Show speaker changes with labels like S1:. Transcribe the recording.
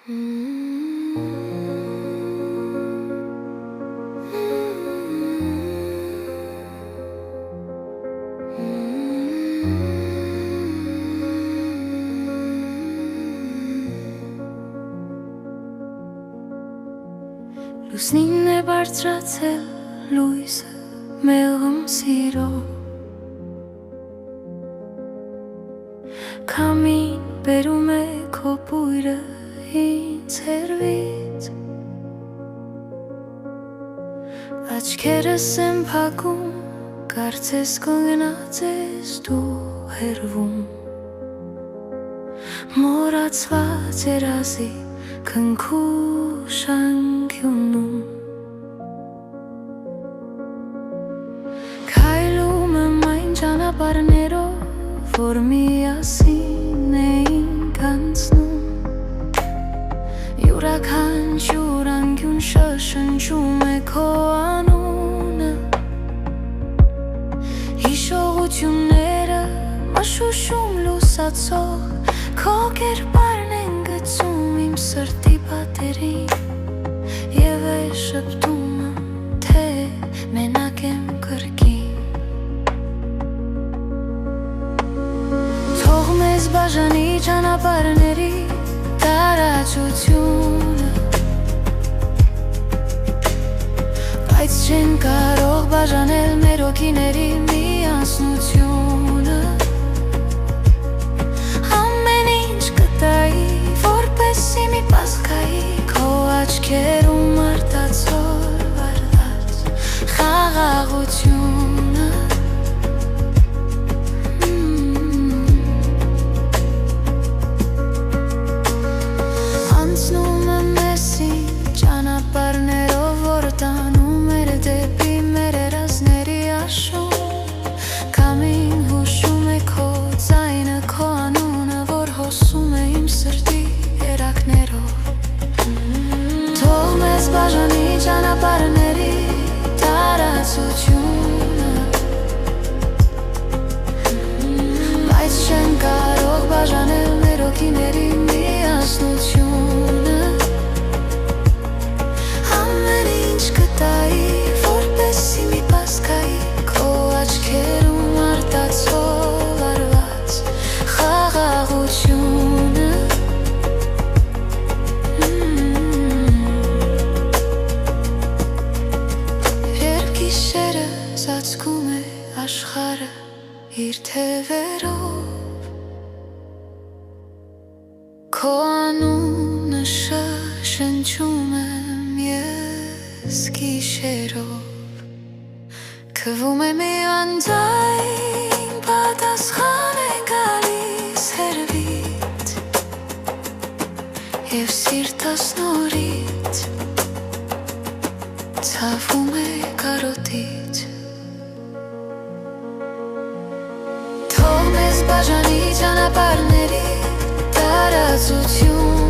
S1: Լուսնին է բարձրացել լույսը մեղմ սիրով Քամին բերում է քո բույրը ինձ հեռվից Աչքերս եմ փակում, կարծես կանգնած ես դու հեռվում Մոռացված երազի քնքուշ անկյունում Քայլում եմ այն ճանապարհներով, որ միասին էինք անցնում Յուրաքանչյուր անկյուն շշնջում է քո անունը Հիշողությունները մշուշում լուսացող Քո կերպարն են գցում իմ սրտի պատերին Եվ է շպտում թե մենակ եմ կրկին Թող մեզ բաժանի ճանապարհների տարածությունը Բայց չեն կարող բաժանել մեր հոգիների միասնությունը Ամեն ինչ կտայի, որպեսզի մի պասկայի Քո աչքերում արտացող վարված խաղաղությունը Անցնում եմ մեզին ճանապարհներով, որ տանում էր դեպի մեր երազների աշուն Քամին հուշում է քո ձայնը, քո անունը, որ հոսում է իմ սրտի երակներով Թող մեզ բաժանի ճանապարհների տարածությունը Բայց չեն կարող բաժանել մեր հոգիների միասնությունը Ամեն ինչ կտայի, որպեսզի մի պասկայի Քո աչքերում արտացող արված խաղաղությունը Երբ գիշերը ծածկում է աշխարհը իր թևերով Քո անունը շշնջում եմ ես գիշերով Քվում է մի անձայն պատասխան է գալիս հեռվից Եվ սիրտս նորից ցավում է կարոտից Թող մեզ բաժանի ճանապարհների տարածություն